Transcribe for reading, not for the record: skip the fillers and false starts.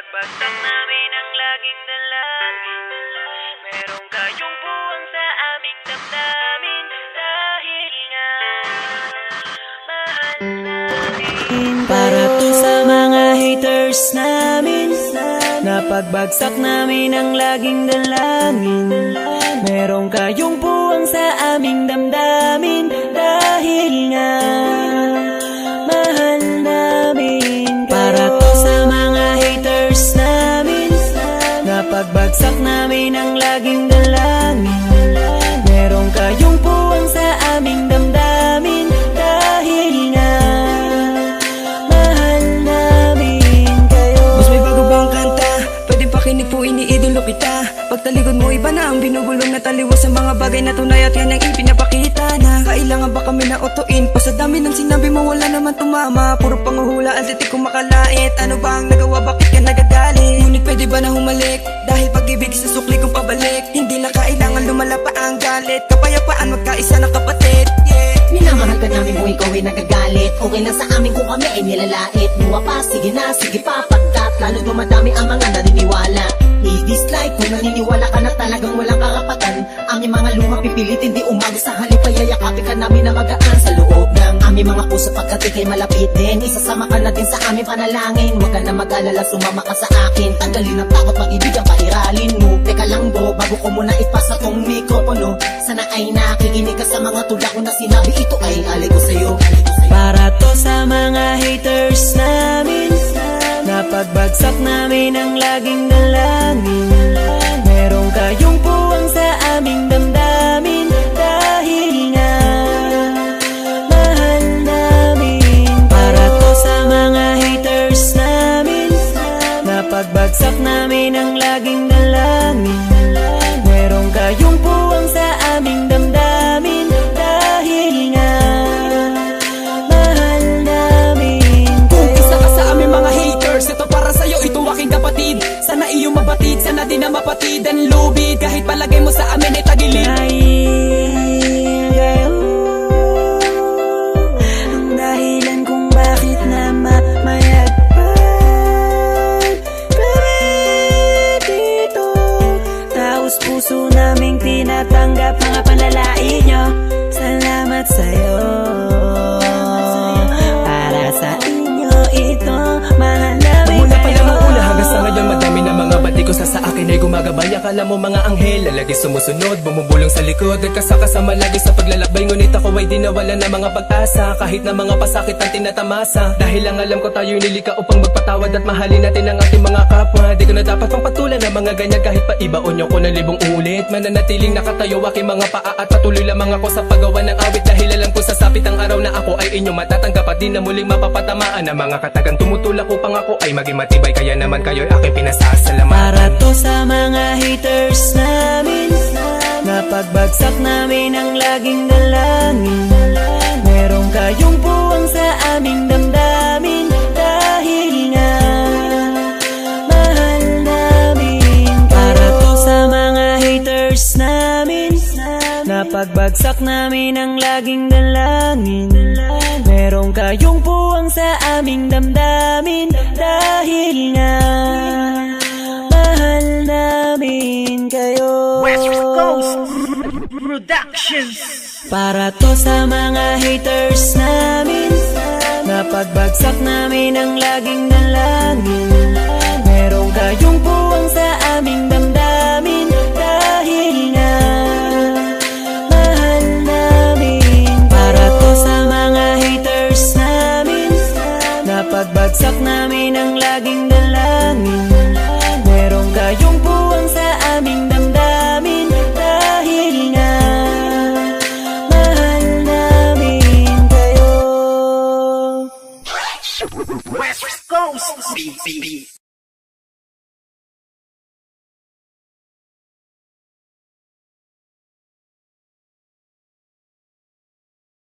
Napagbagsak namin ang laging dalangin. Merong kayong buwang sa aming damdamin. Dahil nga mahal namin. Para to sa mga haters namin. Napagbagsak namin ang laging dalangin. Merong kayong buwang sa aming damdamin. Dahil nga mahal namin. Para to sa mga haters namin. Napagbagsak namin ang laging dalangin. Merong kayong buwang sa aming damdamin. Dahil nga mahal namin kayo. Mas may bago bang kanta? Pwede pakinig po, iniidolo kita. Pagtalikod mo iba na ang binubulong na taliwas sa mga bagay na tunay at yan ang ipinapakita na kailangan ba kami na otoin pa sa dami ng sinabi mo wala naman tumama. Puro panguhula ang titik ko makalait. Ano ba ang nagawa, bakit ka nagagalit? Ngunit pwede ba na humalik? Dahil pag-ibig sa sukli kong pabalik. Hindi na kailangan lumala pa ang galit. Kapayapaan magkaisa ng kapatid, yeah. Minamahal ka namin kung ikaw ay nagagalit. Okay lang sa amin kung kami ay nilalait. Luwa pa, sige na, sige pa. Pagkat lalo dumadami ang mga naniniwala. I-dislike kung naniniwala ka na talagang walang karapatan. Aming mga luha pipilitin di umago sa halip ay yayakapin ka namin na magaan sa loob ng aming mga puso pagkat ikay malapit din. Isasama ka na din sa aming panalangin. Huwag ka na mag-alala, sumama ka sa akin. Tanggalin ang takot, pag-ibig ang pairalin mo. Teka lang bro, bago ko muna ipasa tong mikropono. Sana ay nakikinig ka sa mga tula ko na sinabi. Ito ay alay ko sa'yo. Para to sa mga haters namin. Napagbagsak namin ang laging dalangin. Merong kayong puwang sa aming damdamin. Dahil nga mahal namin. Para to sa mga haters namin. Napagbagsak namin ang laging dalangin. Merong kayong puwang sa aming damdamin. Dahil nga mahal namin Kung isa ka sa aming mga haters, ito para sa'yo, ito aking kapatid. Sana iyong mabatid, sana din na mapatid ang lubid. Kahit palagay mo sa amin ay tagilid. Dahil kayo ang dahilan kung bakit na mamayagpag kami dito. Taos puso naming tinatanggap mga panlalait nyo. Salamat sa'yo. Para sa inyo ito, mahal namin Mula pa kayo. lang ang una hanggang sa ngayon, madami na mga bati ko sa akin ay gumagabay. Akala mo mga anghel, lagi sumusunod, bumubulong sa likod. Nagkasakasama lagi sa paglalakbay, ngunit ako ay di nawala na mga pag-asa. Kahit na mga pasakit ang tinatamasa. Dahil lang alam ko tayo'y nilika upang magpatawad at mahalin natin ang ating mga kapwa. Di ko na dapat pang patulan ng mga ganyan kahit pa ibaon nyo ko na libong ulit. Mananatiling nakatayo aking mga paa at patuloy lamang ako sa paggawa ng awit. Dahil alam ko sasapit ang araw na ako ay inyo matatanggap at di na muling mapapatamaan ng mga katagang tumutulak upang ako ay maging matibay. Kaya naman kayo'y aking pinasasalamatan. Para to sa mga haters namin. Napagbagsak namin ang laging dalangin. Merong kayong puwang sa aming damdamin. Dahil nga mahal namin. Para to sa mga haters namin. Napagbagsak namin ang laging dalangin. Merong kayong puwang sa aming damdamin. Dahil nga mahal namin kayo. West Coast Productions. Para to sa mga haters namin. Napagbagsak namin ang laging dalangin. Merong kayong puwang sa aming damdamin. Dahil nga mahal namin. Para to sa mga haters namin. Napagbagsak namin ang laging dalangin. Merong kayong puwang sa aming damdamin. Dahil nga mahal namin kayo. West Coast BB.